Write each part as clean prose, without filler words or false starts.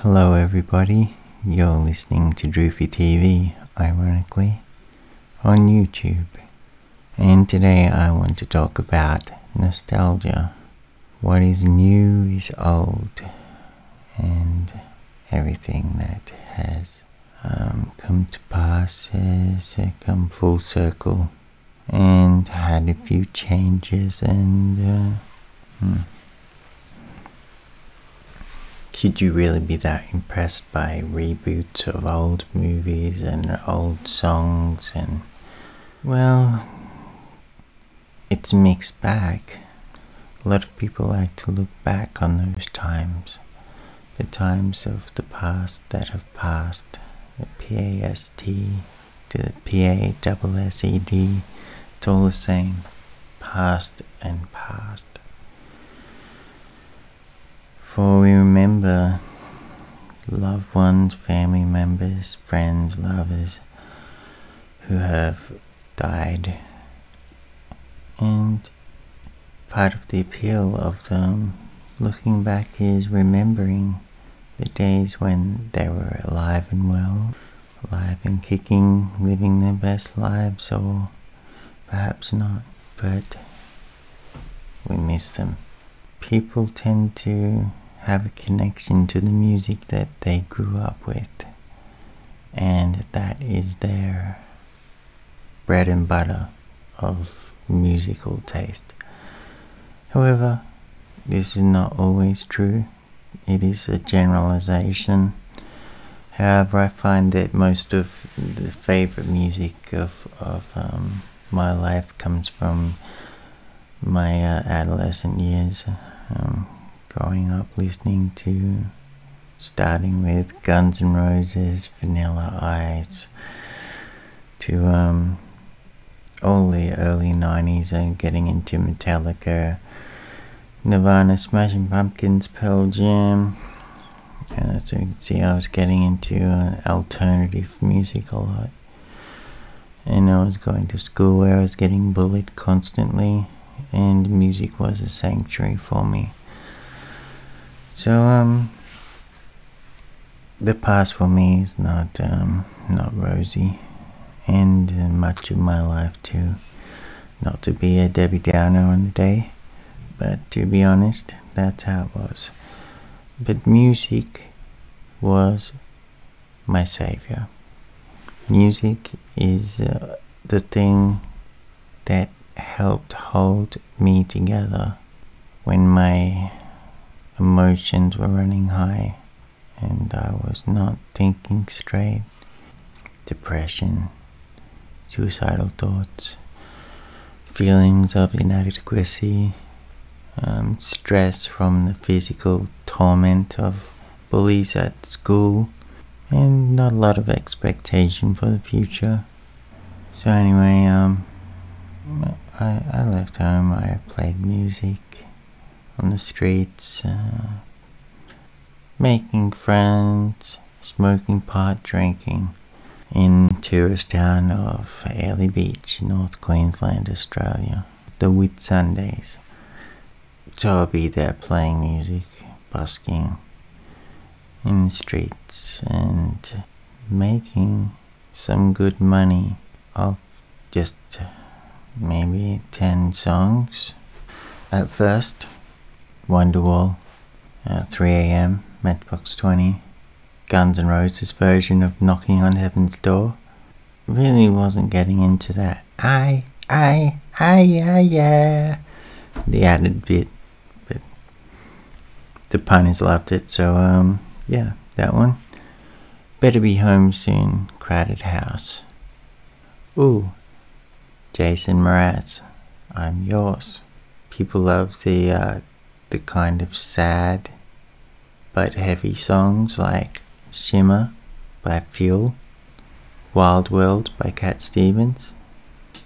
Hello everybody, you're listening to Drufi TV, ironically, on YouTube. And today I want to talk about nostalgia. What is new is old, and everything that has come to pass has come full circle and had a few changes and should you really be that impressed by reboots of old movies and old songs? And well, it's a mixed bag. A lot of people like to look back on those times, the times of the past that have passed, the P-A-S-T to the P-A-S-S-E-D, it's all the same, past and past. For we remember loved ones, family members, friends, lovers who have died, and part of the appeal of them looking back is remembering the days when they were alive and well, alive and kicking, living their best lives, or perhaps not, but we miss them. People tend to have a connection to the music that they grew up with, and that is their bread and butter of musical taste. However, this is not always true. It is a generalization. However, I find that most of the favorite music of my life comes from my adolescent years. Growing up listening to, starting with Guns N' Roses, Vanilla Ice, to all the early 90s and getting into Metallica, Nirvana, Smashing Pumpkins, Pearl Jam. And as you can see, I was getting into alternative music a lot. And I was going to school where I was getting bullied constantly, and music was a sanctuary for me. So the past for me is not rosy, and much of my life too. Not to be a Debbie Downer on the day, but to be honest, that's how it was. But music was my savior. Music is the thing that helped hold me together when my emotions were running high and I was not thinking straight. Depression, suicidal thoughts, feelings of inadequacy, stress from the physical torment of bullies at school, and not a lot of expectation for the future. So anyway, I left home. I played music on the streets, making friends, smoking pot, drinking in tourist town of Airlie Beach, North Queensland, Australia, the Whitsundays. So I'll be there playing music, busking in the streets and making some good money off just maybe 10 songs at first. Wonderwall, 3 AM, Matchbox 20, Guns N' Roses version of Knocking on Heaven's Door. Really wasn't getting into that yeah, the added bit, but the punters loved it, so yeah, that one. Better Be Home Soon, Crowded House. Ooh, Jason Mraz, I'm Yours. People love the kind of sad but heavy songs like Shimmer by Fuel, Wild World by Cat Stevens,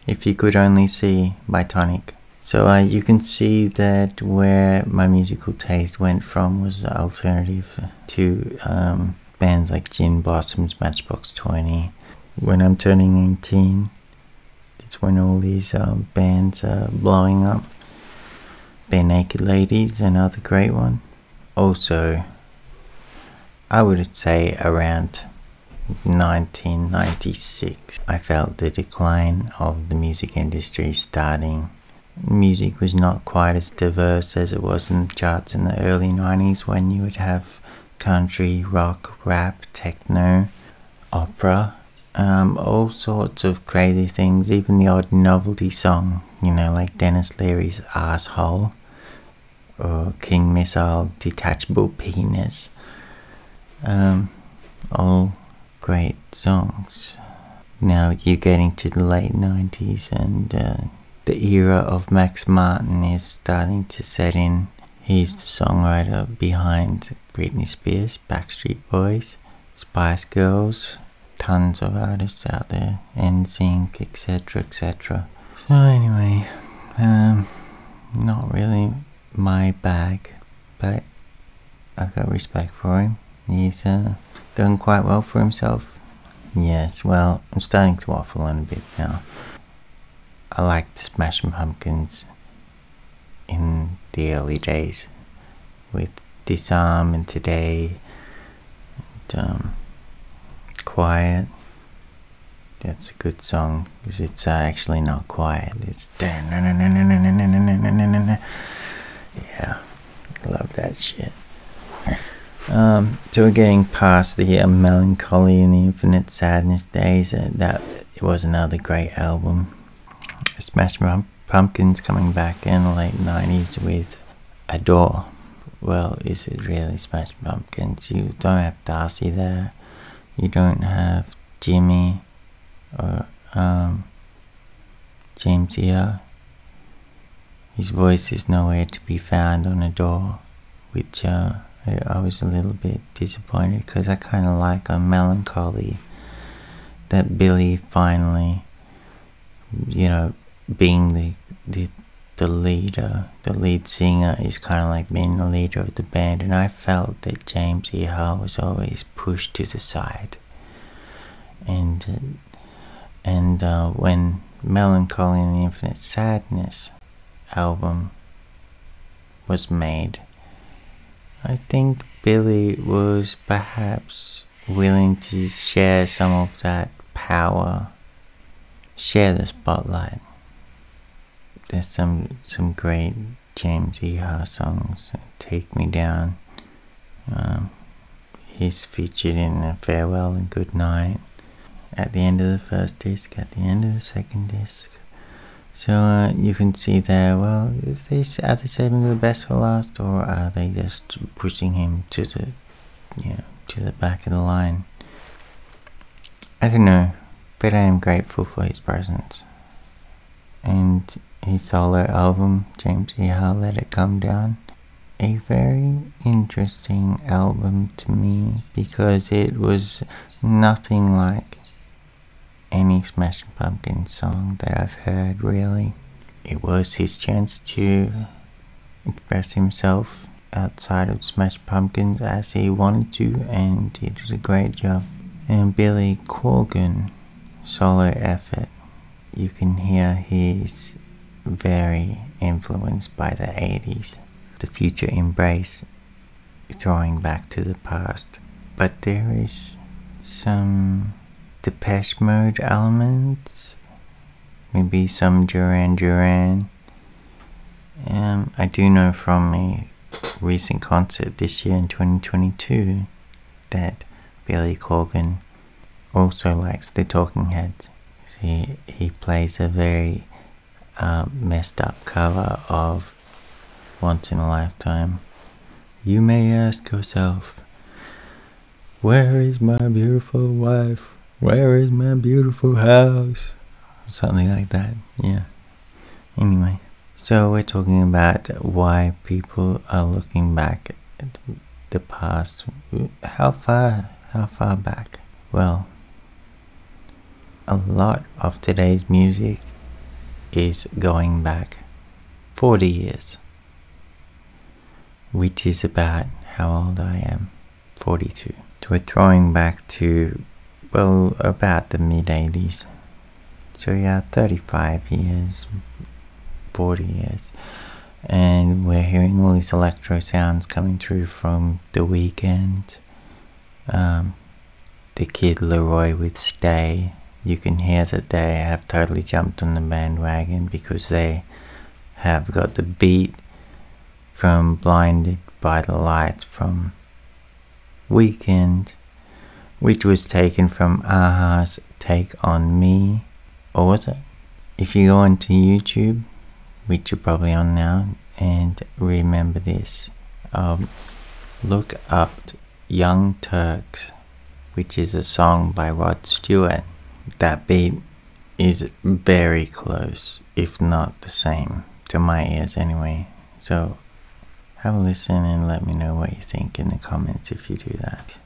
If You Could Only See by Tonic. So you can see that where my musical taste went from was alternative to bands like Gin Blossoms, Matchbox 20. When I'm turning 18, it's when all these bands are blowing up. Bare Naked Ladies, another great one. Also, I would say around 1996, I felt the decline of the music industry starting. Music was not quite as diverse as it was in the charts in the early 90s, when you would have country, rock, rap, techno, opera, all sorts of crazy things, even the odd novelty song, you know, like Dennis Leary's Asshole, or King Missile, Detachable Penis. All great songs. Now you're getting to the late 90s, and the era of Max Martin is starting to set in. He's the songwriter behind Britney Spears, Backstreet Boys, Spice Girls, tons of artists out there, NSYNC, etc, etc. So anyway, not really my bag, but I've got respect for him. He's done quite well for himself. Yes, well, I'm starting to waffle on a bit now. I liked the Smashing Pumpkins in the early days, with Disarm and Today, and Quiet. That's a good song, because it's actually not quiet. It's yeah, love that shit. So we're getting past the Melancholy and the Infinite Sadness days. That it was another great album. Smashing Pumpkins coming back in the late 90s with Adore. Well, is it really Smashing Pumpkins? You don't have Darcy there. You don't have Jimmy or James here. His voice is nowhere to be found on Adore, which I was a little bit disappointed, because I kind of like on Melancholy that Billy finally, you know, being the leader, the lead singer, is kind of like being the leader of the band, and I felt that James Iha was always pushed to the side. And when Melancholy and the Infinite Sadness album was made, I think Billy was perhaps willing to share some of that power, share the spotlight. There's some great James Iha songs. Take Me Down. He's featured in Farewell and Good Night, at the end of the first disc, at the end of the second disc. So you can see there, well, are they saving the best for last, or are they just pushing him to the, to the back of the line? I don't know, but I am grateful for his presence. And his solo album, James Iha, Let It Come Down, a very interesting album to me, because it was nothing like any Smashing Pumpkins song that I've heard, really. It was his chance to express himself outside of Smashing Pumpkins as he wanted to, and he did a great job. And Billy Corgan, solo effort, you can hear he's very influenced by the 80s. The future embrace, throwing back to the past. But there is some Depeche Mode elements, maybe some Duran Duran. I do know from a recent concert this year in 2022 that Billy Corgan also likes the Talking Heads. He plays a very messed up cover of Once in a Lifetime. You may ask yourself, where is my beautiful wife? Where is my beautiful house? Something like that, yeah. Anyway, so we're talking about why people are looking back at the past. How far back? Well, a lot of today's music is going back 40 years, which is about how old I am, 42. So we're throwing back to, well, about the mid-80s. So yeah, 35 years, 40 years. And we're hearing all these electro sounds coming through from The Weeknd, the Kid Leroy with Stay. You can hear that they have totally jumped on the bandwagon because they have got the beat from Blinded by the Lights from Weekend, which was taken from Aha's Take on Me. Or was it? If you go onto YouTube, which you're probably on now, and remember this, look up Young Turks, which is a song by Rod Stewart. That beat is very close, if not the same, to my ears anyway. So have a listen and let me know what you think in the comments if you do that.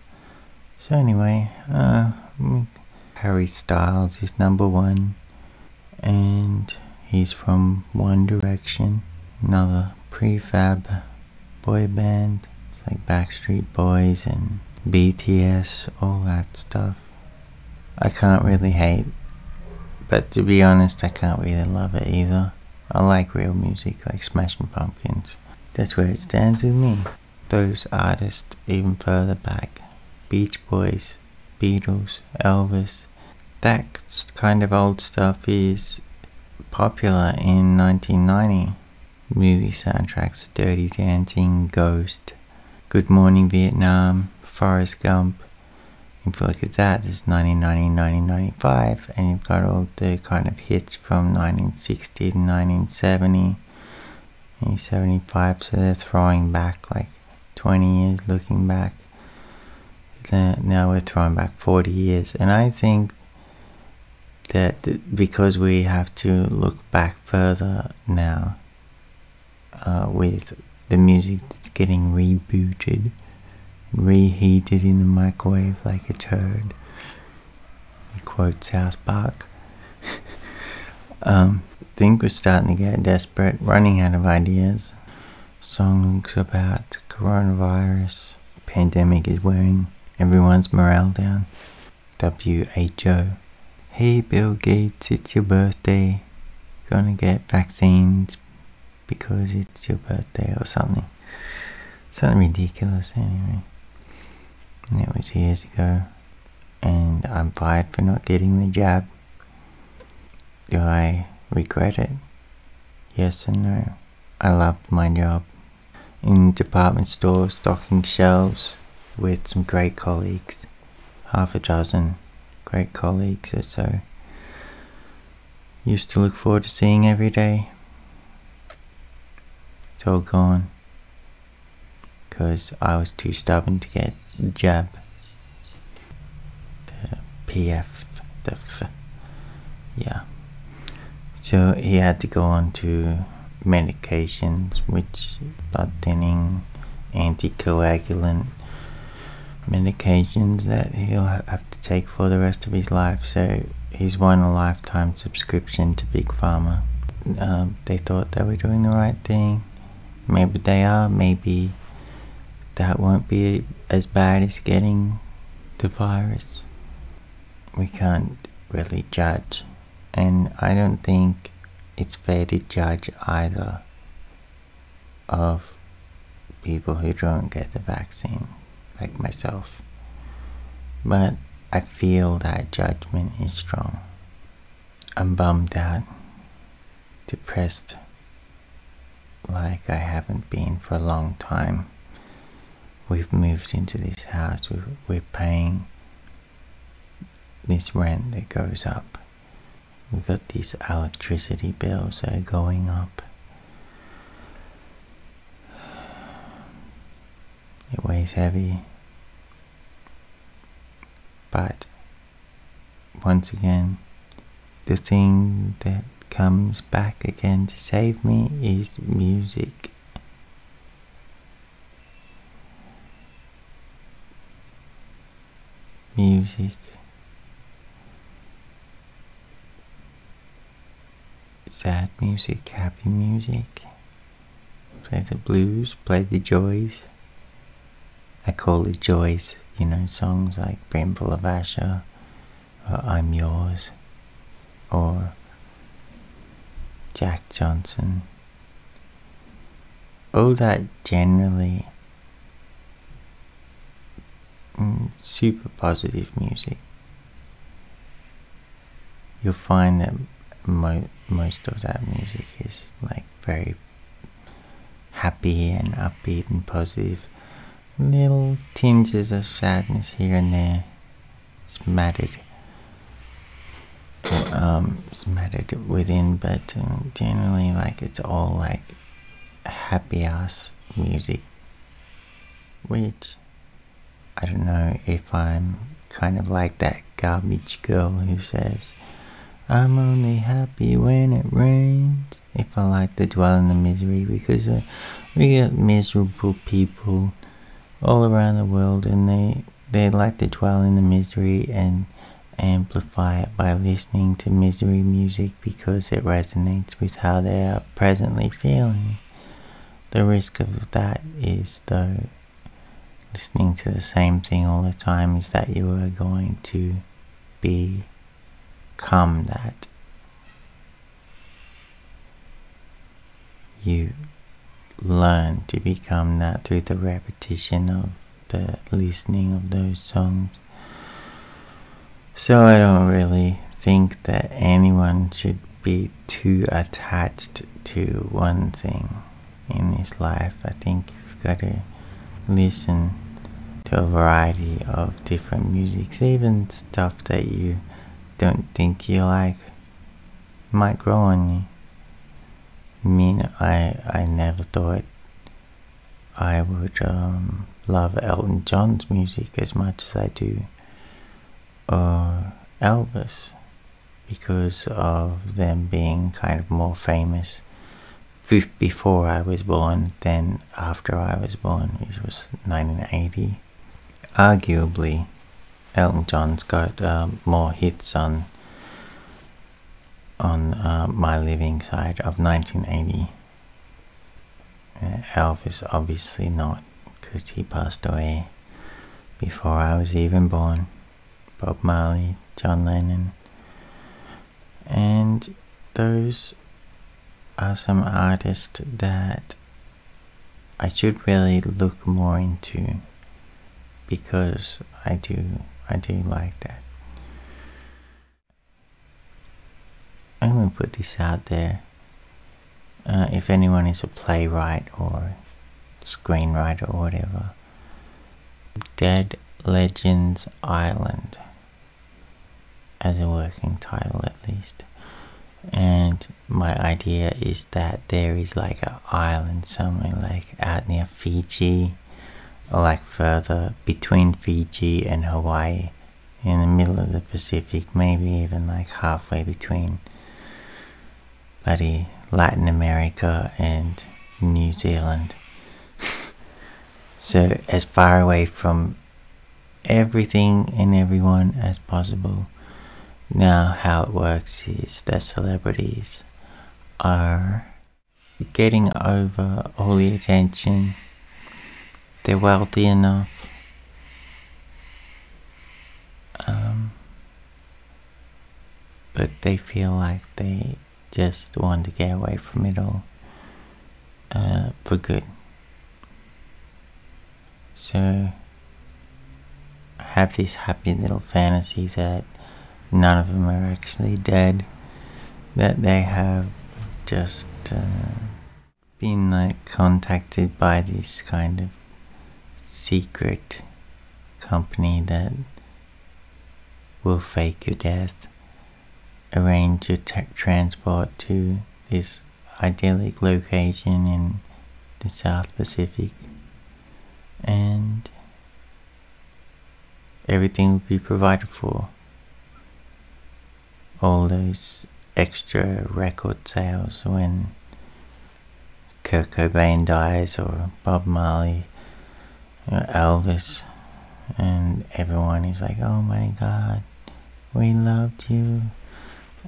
So anyway, Harry Styles is number 1, and he's from One Direction, another prefab boy band. It's like Backstreet Boys and BTS, all that stuff. I can't really hate, but to be honest, I can't really love it either. I like real music, like Smashing Pumpkins. That's where it stands with me. Those artists even further back, Beach Boys, Beatles, Elvis, that kind of old stuff is popular in 1990. Movie soundtracks, Dirty Dancing, Ghost, Good Morning Vietnam, Forrest Gump. If you look at that, there's 1990, 1995, and you've got all the kind of hits from 1960 to 1970, 1975, so they're throwing back like 20 years, looking back. Now we're throwing back 40 years, and I think that because we have to look back further now with the music that's getting rebooted, reheated in the microwave like a turd, to quote South Park. I think we're starting to get desperate, running out of ideas. Songs about coronavirus, pandemic is wearing everyone's morale down. WHO. Hey Bill Gates, it's your birthday. Gonna get vaccines because it's your birthday or something. Something ridiculous anyway. And that was years ago. And I'm fired for not getting the jab. Do I regret it? Yes and no. I loved my job. In department stores, stocking shelves with some great colleagues. Half a dozen great colleagues or so. Used to look forward to seeing every day. It's all gone. Because I was too stubborn to get the jab. The PF, the F. Yeah. So he had to go on to medications, which blood thinning, anticoagulant medications that he'll have to take for the rest of his life. So he's won a lifetime subscription to Big Pharma. They thought they were doing the right thing. Maybe they are, maybe that won't be as bad as getting the virus. We can't really judge, and I don't think it's fair to judge either of people who don't get the vaccine, like myself. But I feel that judgment is strong. I'm bummed out, depressed, like I haven't been for a long time. We've moved into this house, we're paying this rent that goes up. We've got these electricity bills that are going up. It weighs heavy. But once again, the thing that comes back again to save me is music. Music. Sad music, happy music. Play the blues, play the joys. I call it joys, you know, songs like Brimful of Asher, or I'm Yours, or Jack Johnson. All that generally super positive music. You'll find that most of that music is like very happy and upbeat and positive. Little tinges of sadness here and there, smattered within, but generally like it's all like happy ass music, which I don't know if I'm kind of like that garbage girl who says I'm only happy when it rains. If I like to dwell in the misery, because we get miserable people all around the world, and they like to dwell in the misery and amplify it by listening to misery music because it resonates with how they are presently feeling. The risk of that is, though, listening to the same thing all the time, is that you are going to become that. You learn to become that through the repetition of the listening of those songs. So I don't really think that anyone should be too attached to one thing in this life. I think you've got to listen to a variety of different musics, even stuff that you don't think you like might grow on you. I mean, I never thought I would love Elton John's music as much as I do, or Elvis, because of them being kind of more famous before I was born than after I was born, which was 1980. Arguably, Elton John's got more hits on My Living side of 1980. Elvis obviously not, because he passed away before I was even born. Bob Marley, John Lennon, and those are some artists that I should really look more into, because I do like that. I'm going to put this out there. If anyone is a playwright or screenwriter or whatever, Dead Legends Island as a working title at least. And my idea is that there is like an island somewhere like out near Fiji, or like further between Fiji and Hawaii, in the middle of the Pacific, maybe even like halfway between bloody Latin America and New Zealand. So as far away from everything and everyone as possible. Now how it works is that celebrities are getting over all the attention. They're wealthy enough, but they feel like they just want to get away from it all for good. So I have this happy little fantasy that none of them are actually dead, that they have just been like contacted by this kind of secret company that will fake your death, arrange your transport to this idyllic location in the South Pacific, and everything will be provided for. All those extra record sales when Kurt Cobain dies, or Bob Marley, or Elvis, and everyone is like, oh my god, we loved you.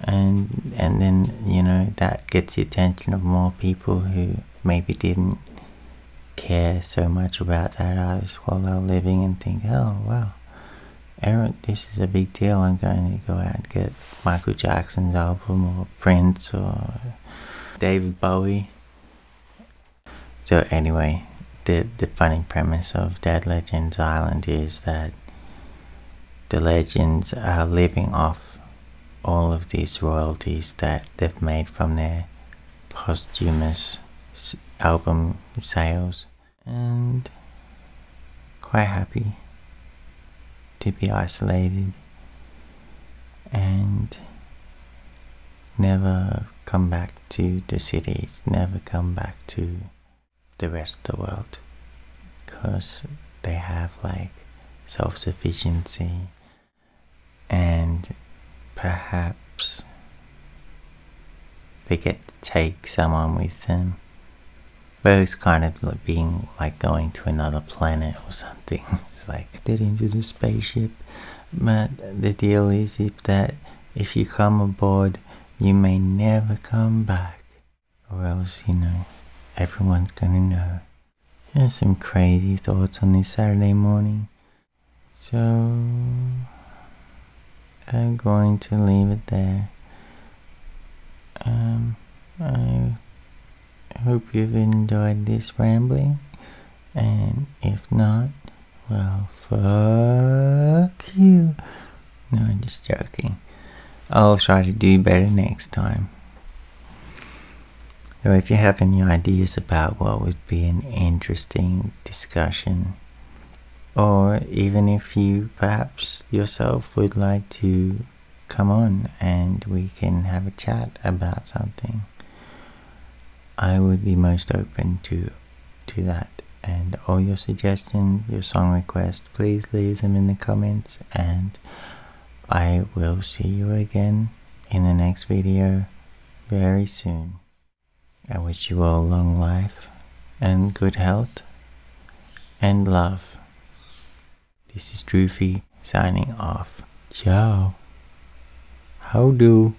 And then, you know, that gets the attention of more people who maybe didn't care so much about that artist while they were living, and think, oh wow, Aaron, this is a big deal, I'm going to go out and get Michael Jackson's album, or Prince, or David Bowie. So anyway, the funny premise of Dead Legends Island is that the legends are living off all of these royalties that they've made from their posthumous album sales, and quite happy to be isolated and never come back to the cities, never come back to the rest of the world, because they have like self-sufficiency, and perhaps they get to take someone with them. But it's kind of like being like going to another planet or something. It's like get into the spaceship. But the deal is if you come aboard, you may never come back, or else, you know, everyone's gonna know. There's some crazy thoughts on this Saturday morning, so I'm going to leave it there. I hope you've enjoyed this rambling, and if not, well, fuck you. No, I'm just joking. I'll try to do better next time. So if you have any ideas about what would be an interesting discussion, or even if you perhaps yourself would like to come on and we can have a chat about something, I would be most open to that. And all your suggestions, your song requests, please leave them in the comments, and I will see you again in the next video very soon. I wish you all long life and good health and love. This is Drufi signing off. Ciao. How do?